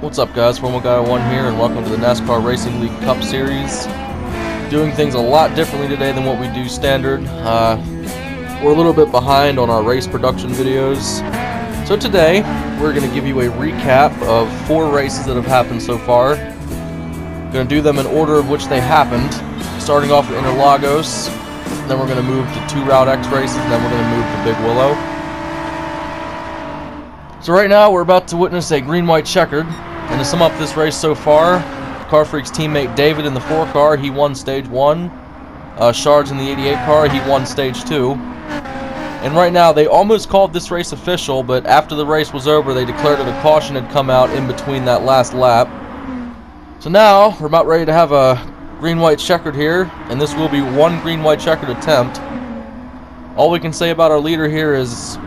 What's up, guys? Formal Guy 1 here, and welcome to the NASCAR Racing League Cup Series. Doing things a lot differently today than what we do standard. We're a little bit behind on our race production videos. So today, we're going to give you a recap of 4 races that have happened so far. Going to do them in order of which they happened, starting off with Interlagos, then we're going to move to 2 Route X races, and then we're going to move to Big Willow. So right now, we're about to witness a green-white checkered. And to sum up this race so far, Car Freak's teammate David in the 4 car, he won stage 1. Shards in the 88 car, he won stage 2. And right now, they almost called this race official, but after the race was over, they declared that a caution had come out in between that last lap. So now, we're about ready to have a green-white checkered here, and this will be 1 green-white checkered attempt. All we can say about our leader here is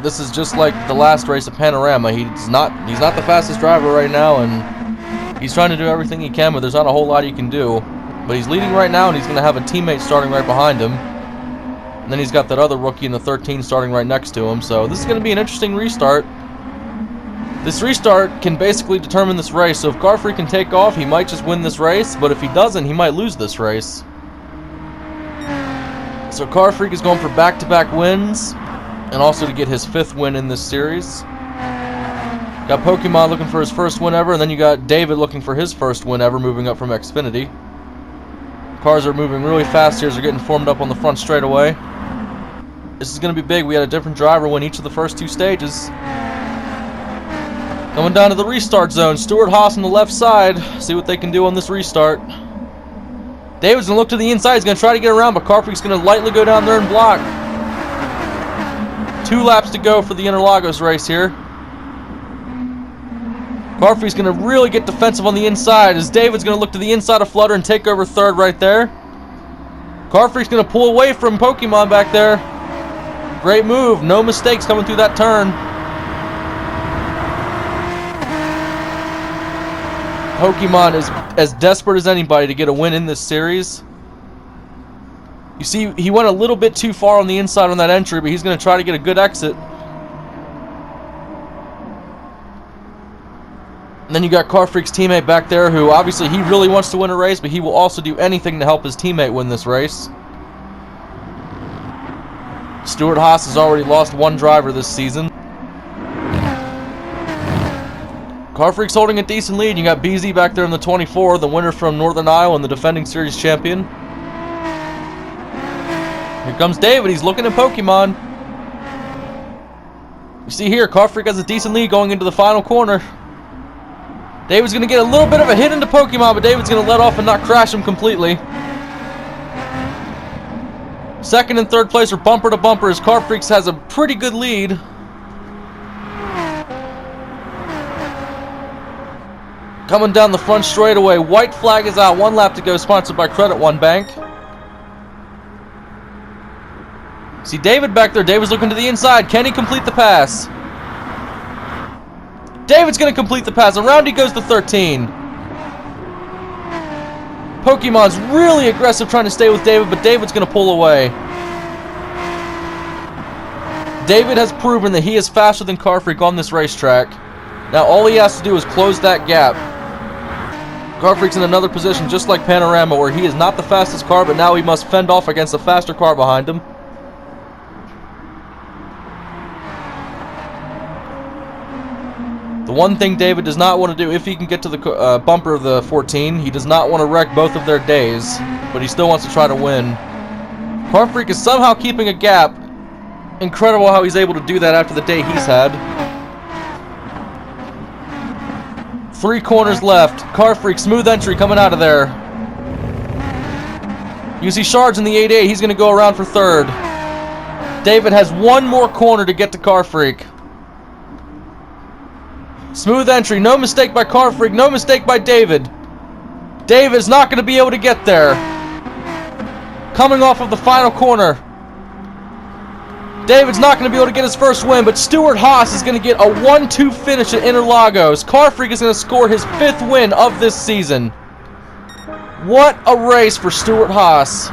this is just like the last race at Panorama. He's not the fastest driver right now, and he's trying to do everything he can, but there's not a whole lot he can do. But he's leading right now, and he's going to have a teammate starting right behind him. And then he's got that other rookie in the 13 starting right next to him. So this is going to be an interesting restart. This restart can basically determine this race. So if Car Freak can take off, he might just win this race. But if he doesn't, he might lose this race. So Car Freak is going for back-to-back wins, and also to get his 5th win in this series. Got Pokemon looking for his first win ever, and then you got David looking for his first win ever, moving up from Xfinity. Cars are moving really fast here as they're getting formed up on the front straightaway. This is going to be big. We had a different driver win each of the first 2 stages. Coming down to the restart zone, Stuart Haas on the left side. See what they can do on this restart. David's going to look to the inside. He's going to try to get around, but Car Freak's going to lightly go down there and block. 2 laps to go for the Interlagos race here. Car Freak's going to really get defensive on the inside as David's going to look to the inside of Flutter and take over 3rd right there. Car Freak's going to pull away from Pokemon back there. Great move. No mistakes coming through that turn. Pokemon is as desperate as anybody to get a win in this series. You see, he went a little bit too far on the inside on that entry, but he's going to try to get a good exit. And then you got Car Freak's teammate back there, who obviously he really wants to win a race, but he will also do anything to help his teammate win this race. Stuart Haas has already lost 1 driver this season. Car Freak's holding a decent lead. You got BZ back there in the 24, the winner from Northern Iowa and the defending series champion. Here comes David. He's looking at Pokemon. You see here, Car Freak has a decent lead going into the final corner. David's going to get a little bit of a hit into Pokemon, but David's going to let off and not crash him completely. 2nd and 3rd place are bumper to bumper as Car Freak has a pretty good lead. Coming down the front straightaway, white flag is out. 1 lap to go, sponsored by Credit One Bank. See David back there. David's looking to the inside. Can he complete the pass? David's going to complete the pass. Around he goes to 13. Pokemon's really aggressive trying to stay with David, but David's going to pull away. David has proven that he is faster than Car Freak on this racetrack. Now all he has to do is close that gap. Car Freak's in another position just like Panorama, where he is not the fastest car, but now he must fend off against a faster car behind him. The one thing David does not want to do, if he can get to the bumper of the 14, he does not want to wreck both of their days, but he still wants to try to win. Car Freak is somehow keeping a gap. Incredible how he's able to do that after the day he's had. 3 corners left. Car Freak, smooth entry coming out of there. You see Shards in the 8A. He's going to go around for 3rd. David has 1 more corner to get to Car Freak. Smooth entry. No mistake by Car Freak. No mistake by David. David's not going to be able to get there. Coming off of the final corner. David's not going to be able to get his first win, but Stuart Haas is going to get a 1-2 finish at Interlagos. Car Freak is going to score his 5th win of this season. What a race for Stuart Haas.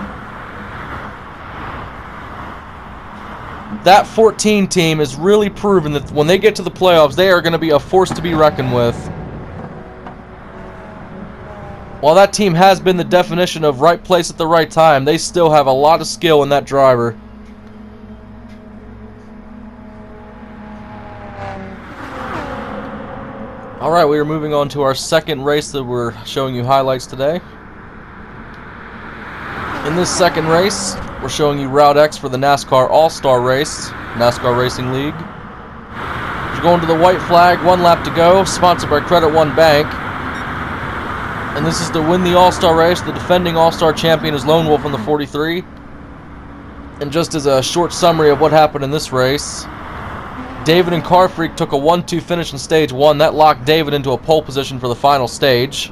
that 14 team has really proven that when they get to the playoffs, they are going to be a force to be reckoned with. While that team has been the definition of right place at the right time, they still have a lot of skill in that driver. Alright, we are moving on to our second race that we're showing you highlights today. In this second race, we're showing you Route X for the NASCAR All-Star Race, NASCAR Racing League. We're going to the white flag, 1 lap to go, sponsored by Credit One Bank. And this is to win the All-Star Race. The defending All-Star champion is Lone Wolf in the 43. And just as a short summary of what happened in this race, David and Car Freak took a 1-2 finish in Stage 1. That locked David into a pole position for the final stage.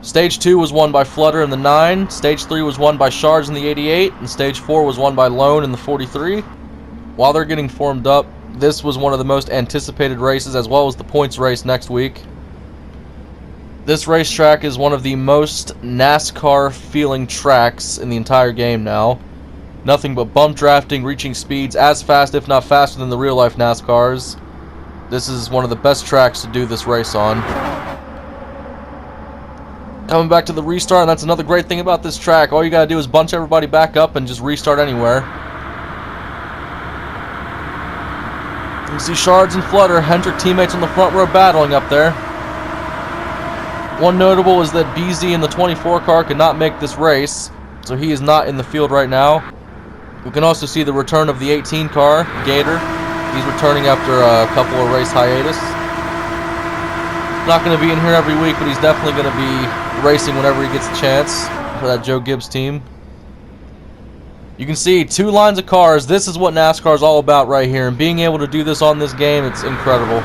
Stage 2 was won by Flutter in the 9. Stage 3 was won by Shards in the 88. And Stage 4 was won by Lone in the 43. While they're getting formed up, this was one of the most anticipated races, as well as the points race next week. This racetrack is one of the most NASCAR-feeling tracks in the entire game now. Nothing but bump drafting, reaching speeds as fast, if not faster, than the real-life NASCARs. This is one of the best tracks to do this race on. Coming back to the restart, and that's another great thing about this track. All you gotta do is bunch everybody back up and just restart anywhere. You can see Shards and Flutter, Hendrick teammates on the front row battling up there. One notable is that BZ in the 24 car could not make this race, so he is not in the field right now. We can also see the return of the 18 car, Gator. He's returning after a couple of race hiatus. Not going to be in here every week, but he's definitely going to be racing whenever he gets a chance for that Joe Gibbs team. You can see 2 lines of cars. This is what NASCAR is all about right here, and being able to do this on this game, it's incredible.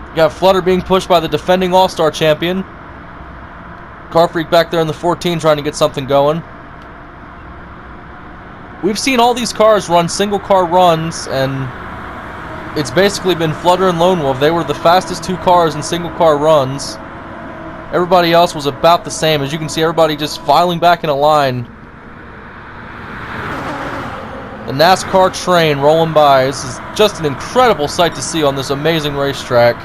You got Flutter being pushed by the defending All-Star champion. Car Freak back there in the 14 trying to get something going. We've seen all these cars run single car runs, and it's basically been Flutter and Lone Wolf. They were the fastest 2 cars in single car runs. Everybody else was about the same. As you can see, everybody just filing back in a line. The NASCAR train rolling by. This is just an incredible sight to see on this amazing racetrack.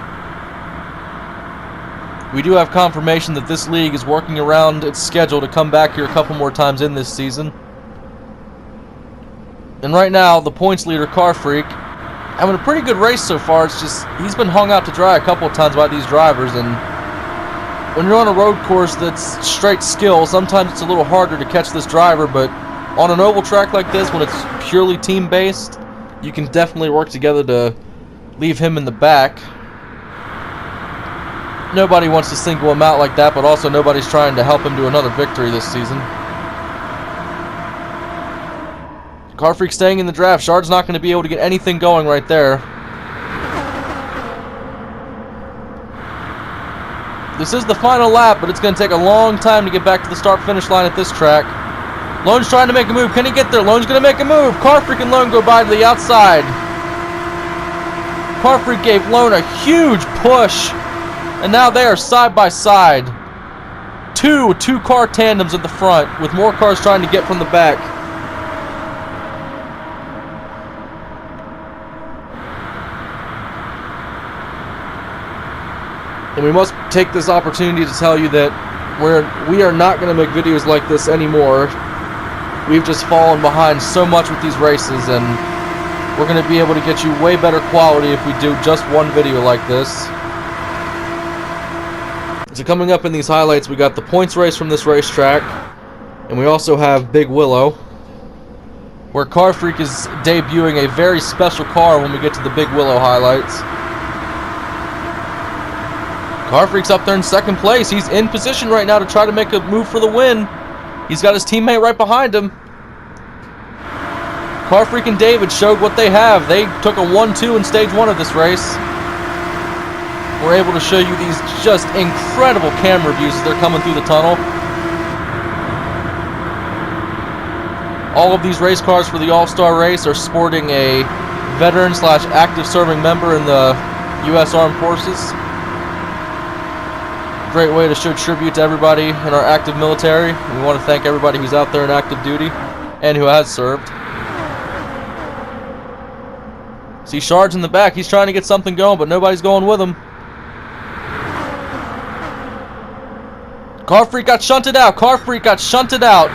We do have confirmation that this league is working around its schedule to come back here a couple more times in this season. And right now, the points leader, Car Freak, having a pretty good race so far. It's just, he's been hung out to dry a couple of times by these drivers, and when you're on a road course that's straight skill, sometimes it's a little harder to catch this driver, but on an oval track like this, when it's purely team-based, you can definitely work together to leave him in the back. Nobody wants to single him out like that, but also nobody's trying to help him to another victory this season. Car Freak staying in the draft. Shard's not going to be able to get anything going right there. This is the final lap, but it's going to take a long time to get back to the start-finish line at this track. Lone's trying to make a move. Can he get there? Lone's going to make a move. Car Freak and Lone go by to the outside. Car Freak gave Lone a huge push. And now they are side by side. Two car tandems at the front, with more cars trying to get from the back. And we must take this opportunity to tell you that we are not going to make videos like this anymore. We've just fallen behind so much with these races, and we're going to be able to get you way better quality if we do just one video like this. So coming up in these highlights, we got the points race from this racetrack, and we also have Big Willow, where Car Freak is debuting a very special car when we get to the Big Willow highlights. Car Freak's up there in second place. He's in position right now to try to make a move for the win. He's got his teammate right behind him. Car Freak and David showed what they have. They took a 1-2 in stage 1 of this race. We're able to show you these just incredible camera views as they're coming through the tunnel. All of these race cars for the All-Star race are sporting a veteran/active serving member in the U.S. Armed Forces. Great way to show tribute to everybody in our active military. And we want to thank everybody who's out there in active duty and who has served. See Shards in the back. He's trying to get something going, but nobody's going with him. Car Freak got shunted out. Car Freak got shunted out.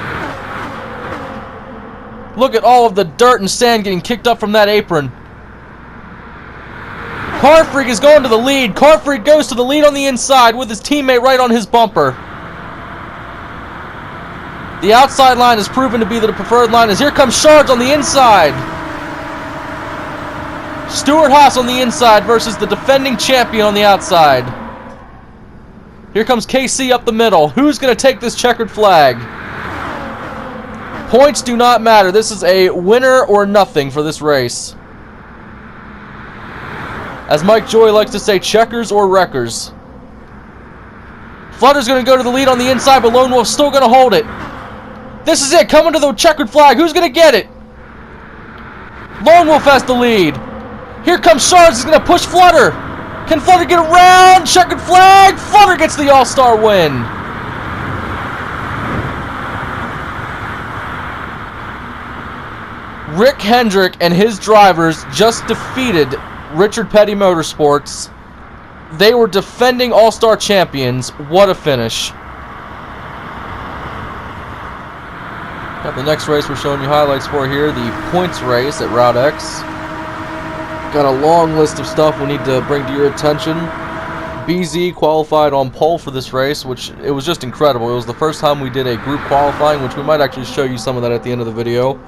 Look at all of the dirt and sand getting kicked up from that apron. Car Freak is going to the lead. Car Freak goes to the lead on the inside with his teammate right on his bumper. The outside line has proven to be the preferred line as here comes Shards on the inside. Stuart Haas on the inside versus the defending champion on the outside. Here comes KC up the middle. Who's going to take this checkered flag? Points do not matter. This is a winner or nothing for this race. As Mike Joy likes to say, checkers or wreckers. Flutter's going to go to the lead on the inside, but Lone Wolf's still going to hold it. This is it, coming to the checkered flag. Who's going to get it? Lone Wolf has the lead. Here comes Shards. He's going to push Flutter. Can Flutter get around? Checkered flag. Flutter gets the all-star win. Rick Hendrick and his drivers just defeated Richard Petty Motorsports. They were defending all-star champions. What a finish. Got the next race we're showing you highlights for here, the points race at Route X. Got a long list of stuff we need to bring to your attention. BZ qualified on pole for this race, which it was just incredible. It was the first time we did a group qualifying, which we might actually show you some of that at the end of the video.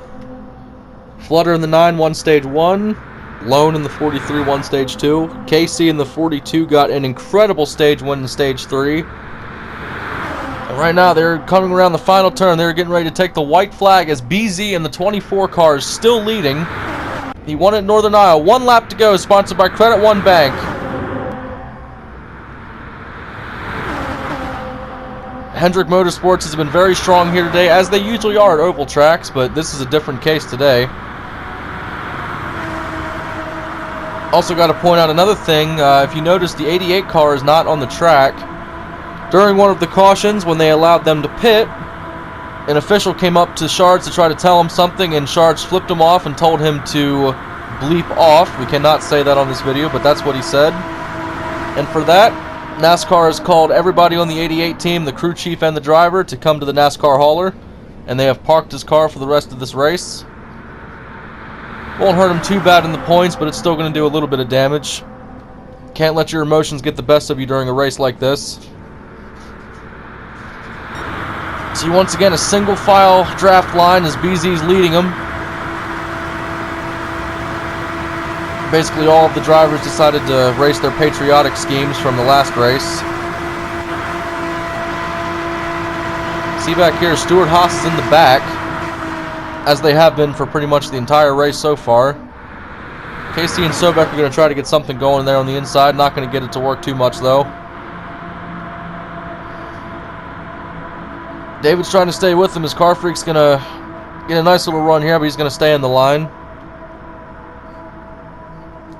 Flutter in the 9 won stage 1. Lone in the 43 won stage 2. KC in the 42 got an incredible stage win in stage 3. And right now they're coming around the final turn. They're getting ready to take the white flag as BZ in the 24 car is still leading. He won at Northern Iowa. 1 lap to go, sponsored by Credit One Bank. Hendrick Motorsports has been very strong here today, as they usually are at oval tracks, but this is a different case today. Also got to point out another thing. If you notice, the 88 car is not on the track. During one of the cautions, when they allowed them to pit, an official came up to Shards to try to tell him something, and Shards flipped him off and told him to bleep off. We cannot say that on this video, but that's what he said. And for that, NASCAR has called everybody on the 88 team, the crew chief and the driver, to come to the NASCAR hauler, and they have parked his car for the rest of this race. Won't hurt him too bad in the points, but it's still going to do a little bit of damage. Can't let your emotions get the best of you during a race like this. See, once again, a single file draft line as BZ's leading them. Basically, all of the drivers decided to race their patriotic schemes from the last race. See back here, Stuart Haas is in the back, as they have been for pretty much the entire race so far. KC and Sobek are going to try to get something going there on the inside. Not going to get it to work too much, though. David's trying to stay with him. His Car Freak's going to get a nice little run here, but he's going to stay in the line.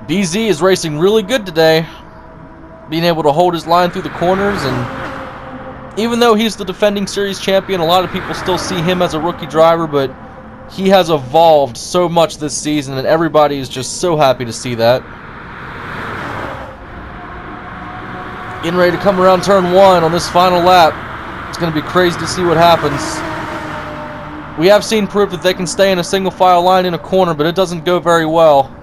BZ is racing really good today, being able to hold his line through the corners, and even though he's the defending series champion, a lot of people still see him as a rookie driver, but he has evolved so much this season, and everybody is just so happy to see that. Getting ready to come around turn 1 on this final lap. It's going to be crazy to see what happens. We have seen proof that they can stay in a single file line in a corner, but it doesn't go very well.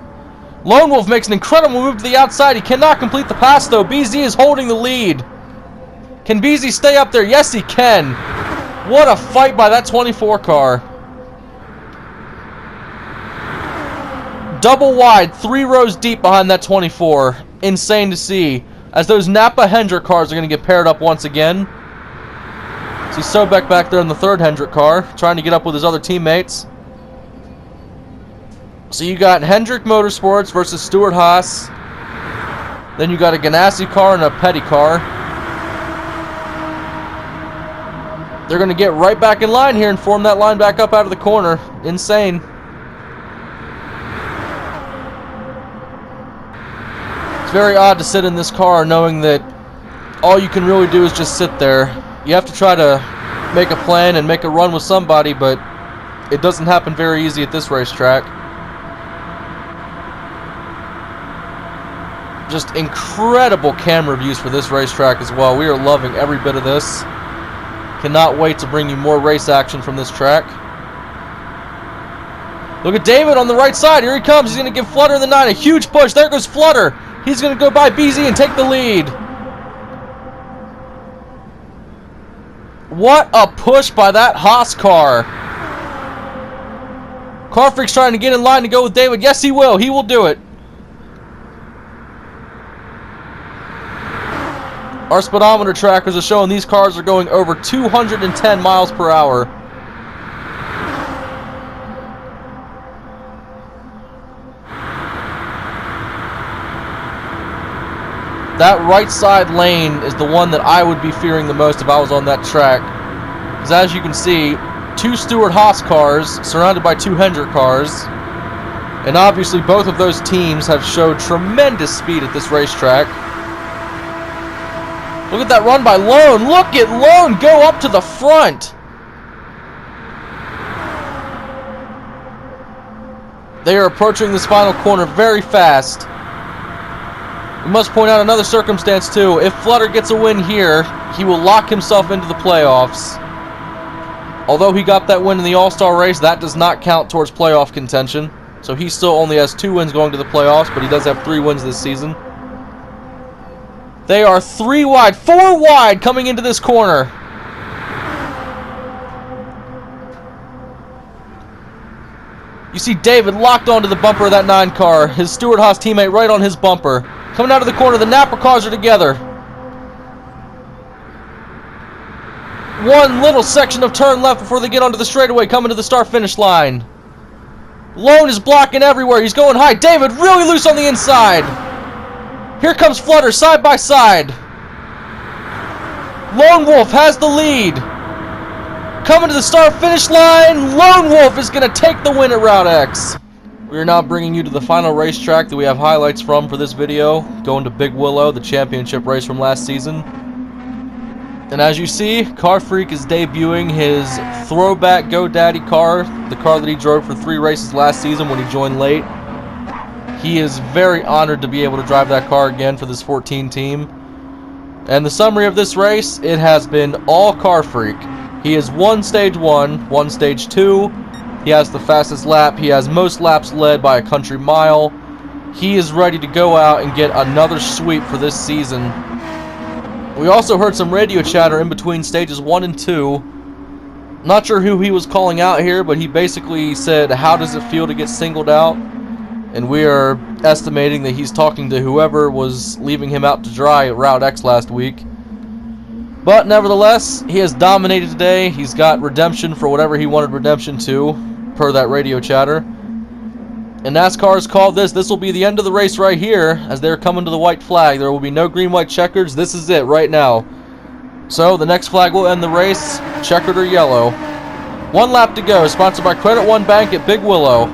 Lone Wolf makes an incredible move to the outside. He cannot complete the pass, though. BZ is holding the lead. Can BZ stay up there? Yes, he can. What a fight by that 24 car. Double wide, 3 rows deep behind that 24. Insane to see. As those Napa Hendrick cars are going to get paired up once again. See Sobek back there in the 3rd Hendrick car, trying to get up with his other teammates. So you got Hendrick Motorsports versus Stuart Haas. Then you got a Ganassi car and a Petty car. They're going to get right back in line here and form that line back up out of the corner. Insane. It's very odd to sit in this car knowing that all you can really do is just sit there. You have to try to make a plan and make a run with somebody, but it doesn't happen very easy at this racetrack. Just incredible camera views for this racetrack as well. We are loving every bit of this. Cannot wait to bring you more race action from this track. Look at David on the right side. Here he comes. He's going to give Flutter in the 9 a huge push. There goes Flutter. He's going to go by BZ and take the lead. What a push by that Haas car. Car Freak's trying to get in line to go with David. Yes, he will. He will do it. Our speedometer trackers are showing these cars are going over 210 miles per hour. That right side lane is the one that I would be fearing the most if I was on that track. Because as you can see, 2 Stewart Haas cars surrounded by 2 Hendrick cars. And obviously both of those teams have showed tremendous speed at this racetrack. Look at that run by Lone. Look at Lone go up to the front. They are approaching this final corner very fast. We must point out another circumstance too. If Flutter gets a win here, he will lock himself into the playoffs. Although he got that win in the All-Star race, that does not count towards playoff contention. So he still only has 2 wins going to the playoffs, but he does have 3 wins this season. They are 3 wide, 4 wide coming into this corner. You see David locked onto the bumper of that 9 car. His Stewart Haas teammate right on his bumper. Coming out of the corner, the Napa cars are together. One little section of turn left before they get onto the straightaway, coming to the start-finish line. Lone is blocking everywhere. He's going high. David really loose on the inside. Here comes Flutter side by side. Lone Wolf has the lead. Coming to the start-finish line, Lone Wolf is going to take the win at Route X. We are now bringing you to the final racetrack that we have highlights from for this video, going to Big Willow, the championship race from last season. And as you see, Car Freak is debuting his throwback GoDaddy car, the car that he drove for 3 races last season when he joined late. He is very honored to be able to drive that car again for this 14 team. And the summary of this race, it has been all Car Freak. He has won Stage 1, won Stage 2, he has the fastest lap, he has most laps led by a country mile. He is ready to go out and get another sweep for this season. We also heard some radio chatter in between Stages 1 and 2. Not sure who he was calling out here, but he basically said, how does it feel to get singled out? And we are estimating that he's talking to whoever was leaving him out to dry at Route X last week. But nevertheless, he has dominated today. He's got redemption for whatever he wanted redemption to, per that radio chatter. And NASCAR has called this. This will be the end of the race right here, as they're coming to the white flag. There will be no green-white checkers. This is it right now. So the next flag will end the race, checkered or yellow. 1 lap to go, sponsored by Credit One Bank at Big Willow.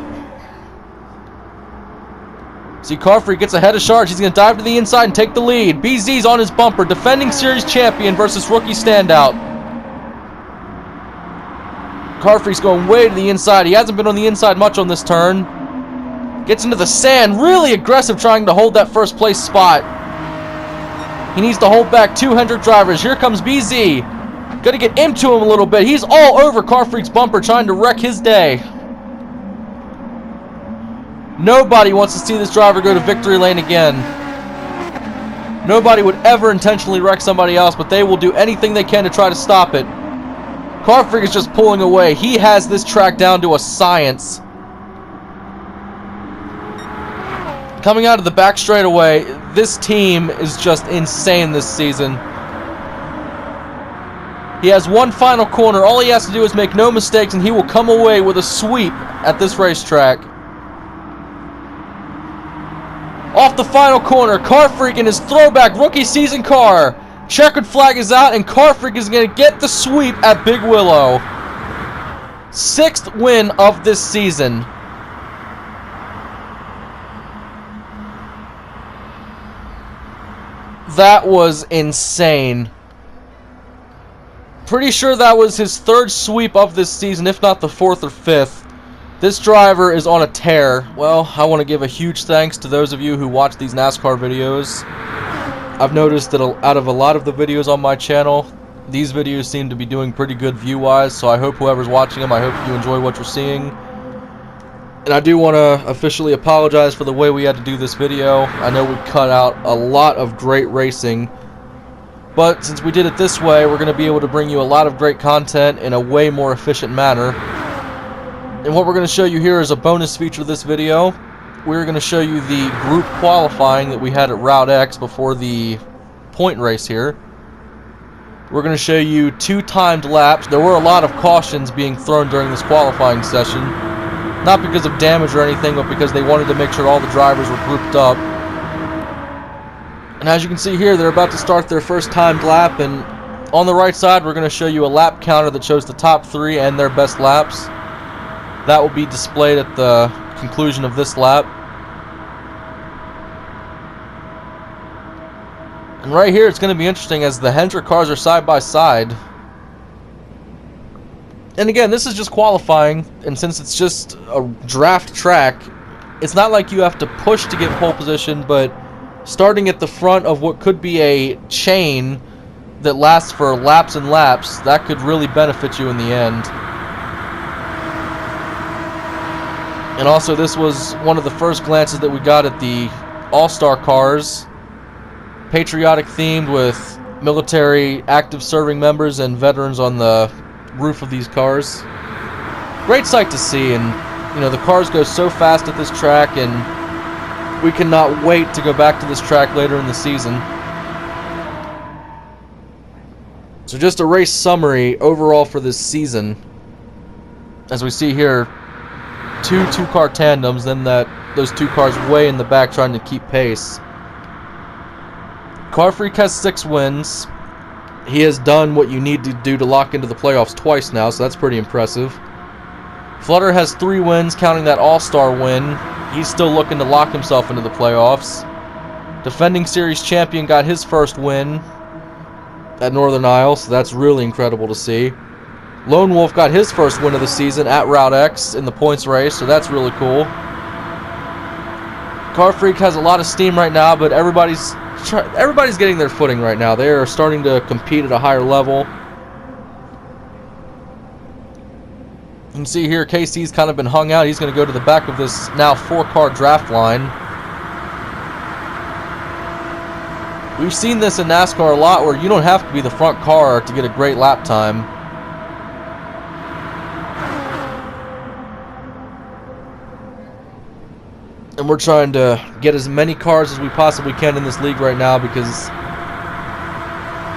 See, Car Freak gets ahead of Sharge. He's going to dive to the inside and take the lead. BZ's on his bumper. Defending series champion versus rookie standout. Car Freak's going way to the inside. He hasn't been on the inside much on this turn. Gets into the sand. Really aggressive trying to hold that first place spot. He needs to hold back 2 Hendrick drivers. Here comes BZ. Got to get into him a little bit. He's all over Car Freak's bumper trying to wreck his day. Nobody wants to see this driver go to victory lane again. Nobody would ever intentionally wreck somebody else, but they will do anything they can to try to stop it. Car Freak is just pulling away. He has this track down to a science. Coming out of the back straightaway, this team is just insane this season. He has 1 final corner. All he has to do is make no mistakes, and he will come away with a sweep at this racetrack. Off the final corner, Car Freak in his throwback rookie season car. Checkered flag is out, and Car Freak is going to get the sweep at Big Willow. 6th win of this season. That was insane. Pretty sure that was his 3rd sweep of this season, if not the 4th or 5th. This driver is on a tear. Well, I want to give a huge thanks to those of you who watch these NASCAR videos. I've noticed that out of a lot of the videos on my channel, these videos seem to be doing pretty good view-wise, so I hope whoever's watching them, I hope you enjoy what you're seeing. And I do want to officially apologize for the way we had to do this video. I know we cut out a lot of great racing, but since we did it this way, we're going to be able to bring you a lot of great content in a way more efficient manner. And what we're going to show you here is a bonus feature of this video. We're going to show you the group qualifying that we had at Route X before the point race here. We're going to show you 2 timed laps. There were a lot of cautions being thrown during this qualifying session. Not because of damage or anything, but because they wanted to make sure all the drivers were grouped up. And as you can see here, they're about to start their first timed lap, and on the right side we're going to show you a lap counter that shows the top 3 and their best laps. That will be displayed at the conclusion of this lap. And right here it's going to be interesting as the Hendrick cars are side by side. And again, this is just qualifying, and since it's just a draft track, it's not like you have to push to get pole position, but starting at the front of what could be a chain that lasts for laps and laps, that could really benefit you in the end. And also, this was one of the first glances that we got at the All-Star cars, patriotic themed with military active serving members and veterans on the roof of these cars. Great sight to see, and you know, the cars go so fast at this track, and we cannot wait to go back to this track later in the season. So just a race summary overall for this season. As we see here, 2 two-car tandems, then those 2 cars way in the back trying to keep pace. Car Freak has 6 wins. He has done what you need to do to lock into the playoffs twice now, so that's pretty impressive. Flutter has 3 wins, counting that All-Star win. He's still looking to lock himself into the playoffs. Defending series champion got his first win at Northern Isle, so that's really incredible to see. Lone Wolf got his first win of the season at Route X in the points race, so that's really cool. Car Freak has a lot of steam right now, but everybody's getting their footing right now. They are starting to compete at a higher level. You can see here KC's kind of been hung out. He's going to go to the back of this now 4-car draft line. We've seen this in NASCAR a lot where you don't have to be the front car to get a great lap time. And we're trying to get as many cars as we possibly can in this league right now, because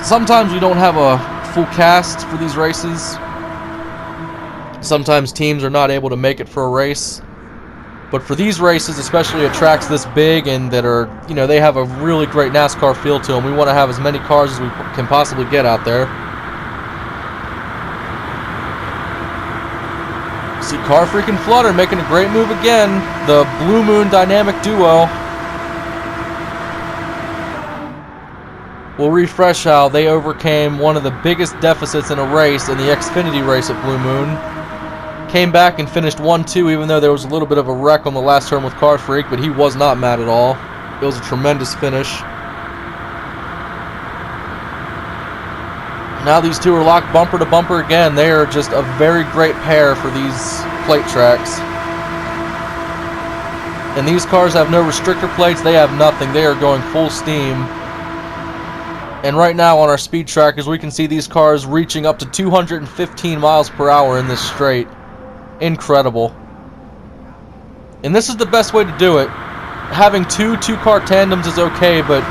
sometimes we don't have a full cast for these races. Sometimes teams are not able to make it for a race. But for these races, especially at tracks this big and that are, you know, they have a really great NASCAR feel to them, we want to have as many cars as we can possibly get out there. See Car Freak and Flutter making a great move again. The Blue Moon dynamic duo. We'll refresh how they overcame one of the biggest deficits in a race in the Xfinity race at Blue Moon. Came back and finished 1-2, even though there was a little bit of a wreck on the last turn with Car Freak, but he was not mad at all. It was a tremendous finish. Now these 2 are locked bumper to bumper again. They are just a very great pair for these plate tracks. And these cars have no restrictor plates. They have nothing. They are going full steam. And right now on our speed trackers, we can see these cars reaching up to 215 miles per hour in this straight. Incredible. And this is the best way to do it. Having 2 two-car tandems is okay, but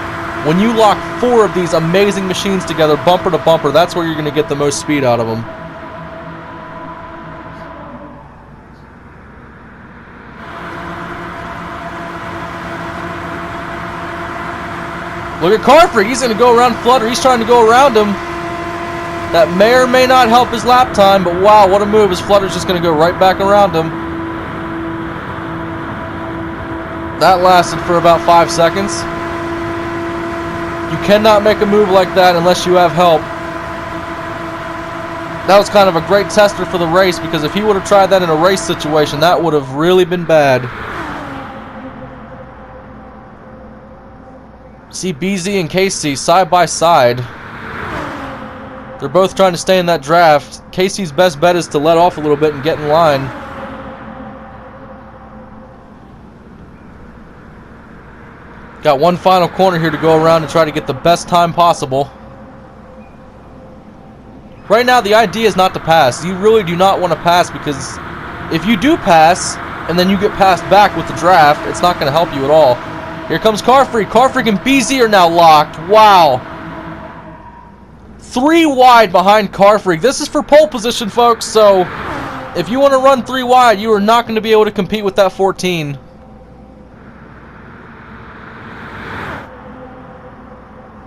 when you lock 4 of these amazing machines together, bumper to bumper, that's where you're going to get the most speed out of them. Look at Car Freak. He's going to go around Flutter. He's trying to go around him. That may or may not help his lap time, but wow, what a move, as Flutter's just going to go right back around him. That lasted for about 5 seconds. You cannot make a move like that unless you have help. That was kind of a great tester for the race, because if he would have tried that in a race situation, that would have really been bad. See BZ and KC side by side. They're both trying to stay in that draft. Casey's best bet is to let off a little bit and get in line. Got one final corner here to go around and try to get the best time possible. Right now, the idea is not to pass. You really do not want to pass, because if you do pass and then you get passed back with the draft, it's not going to help you at all. Here comes Car Freak. Car Freak and BZ are now locked. Wow. 3 wide behind Car Freak. This is for pole position, folks, so if you want to run 3 wide, you are not going to be able to compete with that 14.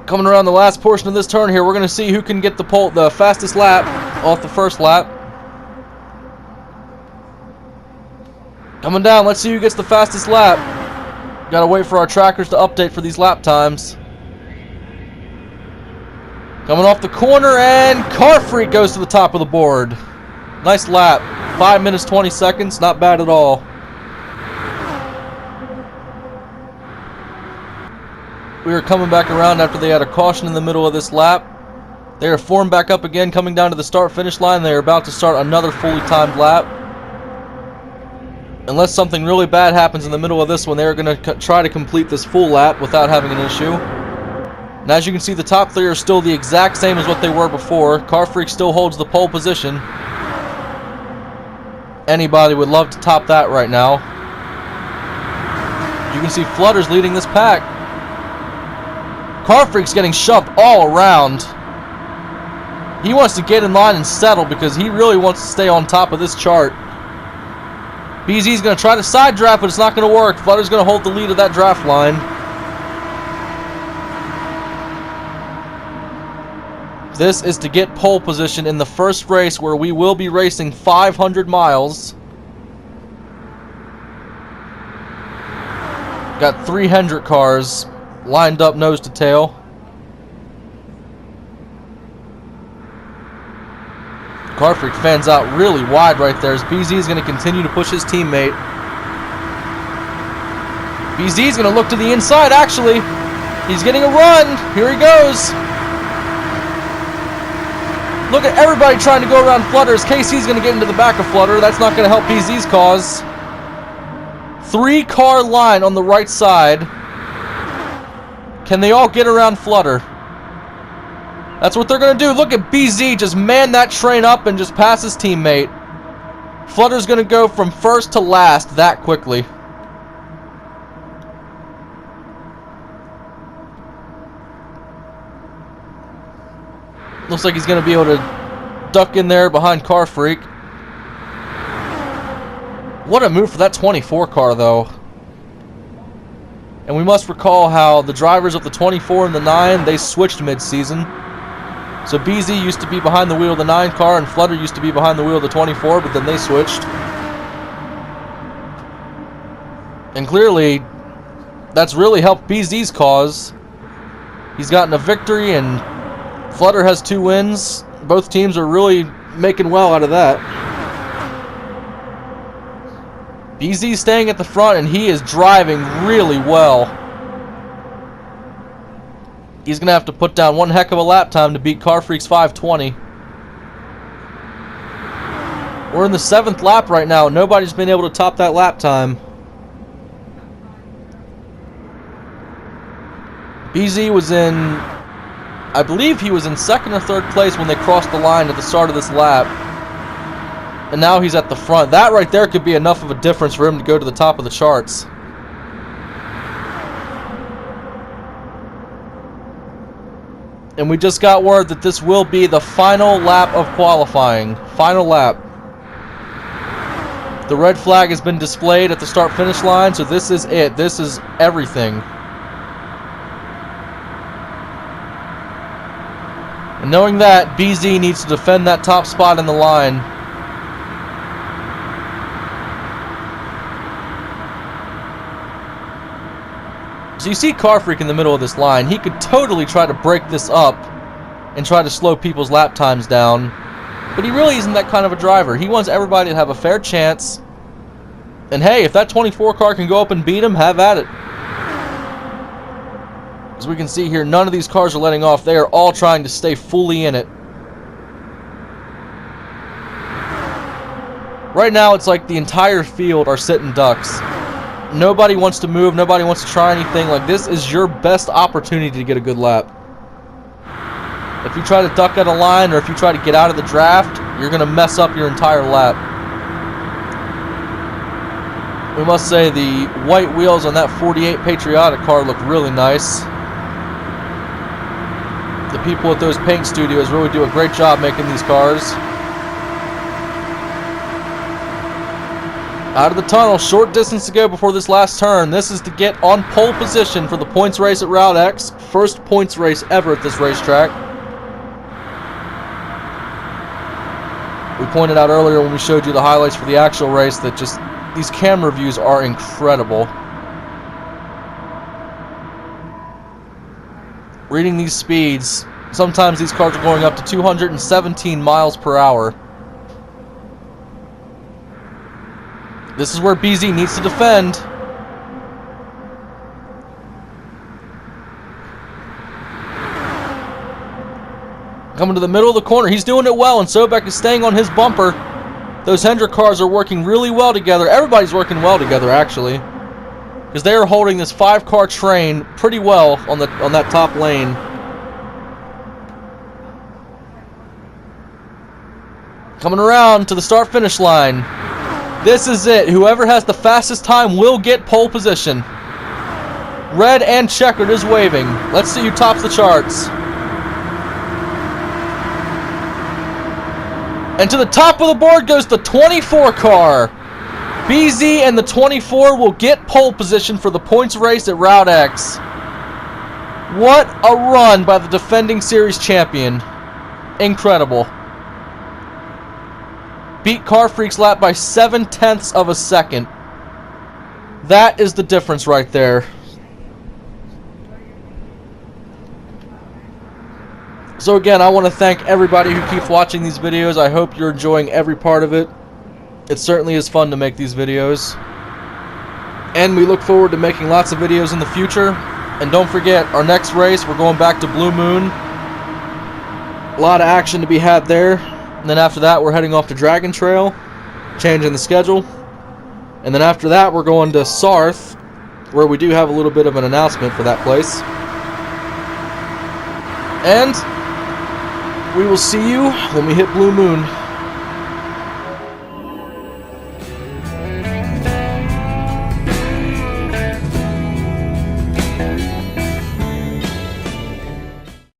Coming around the last portion of this turn here, we're going to see who can get the fastest lap off the first lap. Coming down, let's see who gets the fastest lap. Got to wait for our trackers to update for these lap times. Coming off the corner, and Car Freak goes to the top of the board. Nice lap. 5 minutes, 20 seconds. Not bad at all. We are coming back around after they had a caution in the middle of this lap. They are formed back up again, coming down to the start-finish line. They are about to start another fully timed lap. Unless something really bad happens in the middle of this one, they are going to try to complete this full lap without having an issue. And as you can see, the top 3 are still the exact same as what they were before. Car Freak still holds the pole position. Anybody would love to top that right now. You can see Flutter's leading this pack. Car Freak's getting shoved all around. He wants to get in line and settle because he really wants to stay on top of this chart. BZ's going to try to side draft, but it's not going to work. Flutter's going to hold the lead of that draft line. This is to get pole position in the first race, where we will be racing 500 miles. Got 3 Hendrick cars lined up nose to tail. Car Freak fans out really wide right there as BZ is going to continue to push his teammate. BZ is going to look to the inside, actually. He's getting a run. Here he goes. Look at everybody trying to go around Flutter as KC's going to get into the back of Flutter. That's not going to help BZ's cause. 3-car line on the right side. Can they all get around Flutter? That's what they're going to do. Look at BZ just man that train up and just pass his teammate. Flutter's going to go from first to last that quickly. Looks like he's going to be able to duck in there behind Car Freak. What a move for that 24 car, though. And we must recall how the drivers of the 24 and the 9, they switched mid-season. So BZ used to be behind the wheel of the 9 car, and Flutter used to be behind the wheel of the 24, but then they switched. And clearly, that's really helped BZ's cause. He's gotten a victory, and Flutter has 2 wins. Both teams are really making well out of that. BZ's staying at the front, and he is driving really well. He's going to have to put down one heck of a lap time to beat Car Freak's 5:20. We're in the 7th lap right now. Nobody's been able to top that lap time. BZ was in, I believe he was in 2nd or 3rd place when they crossed the line at the start of this lap. And now he's at the front. That right there could be enough of a difference for him to go to the top of the charts. And we just got word that this will be the final lap of qualifying. Final lap. The red flag has been displayed at the start-finish line, so this is it. This is everything. And knowing that, BZ needs to defend that top spot in the line. So you see Car Freak in the middle of this line. He could totally try to break this up and try to slow people's lap times down. But he really isn't that kind of a driver. He wants everybody to have a fair chance. And hey, if that 24 car can go up and beat him, have at it. As we can see here, none of these cars are letting off. They are all trying to stay fully in it. Right now, it's like the entire field are sitting ducks. Nobody wants to move. Nobody wants to try anything. Like, this is your best opportunity to get a good lap. If you try to duck at a line, or if you try to get out of the draft, you're going to mess up your entire lap. We must say the white wheels on that 48 Patriotic car look really nice. The people at those paint studios really do a great job making these cars. Out of the tunnel, short distance to go before this last turn. This is to get on pole position for the points race at Route X. First points race ever at this racetrack. We pointed out earlier when we showed you the highlights for the actual race that just these camera views are incredible. Reading these speeds, sometimes these cars are going up to 217 miles per hour. This is where BZ needs to defend. Coming to the middle of the corner. He's doing it well, and Sobek is staying on his bumper. Those Hendrick cars are working really well together. Everybody's working well together, actually, because they are holding this 5-car train pretty well on that top lane. Coming around to the start-finish line. This is it. Whoever has the fastest time will get pole position. Red and checkered is waving. Let's see who tops the charts. And to the top of the board goes the 24 car. BZ and the 24 will get pole position for the points race at Route X. What a run by the defending series champion. Incredible. Beat Car Freak's lap by 0.7 of a second. That is the difference right there. So again, I want to thank everybody who keeps watching these videos. I hope you're enjoying every part of it. It certainly is fun to make these videos. And we look forward to making lots of videos in the future. And don't forget, our next race, we're going back to Blue Moon. A lot of action to be had there. And then after that, we're heading off to Dragon Trail, changing the schedule. And then after that, we're going to Sarth, where we do have a little bit of an announcement for that place. And we will see you when we hit Blue Moon.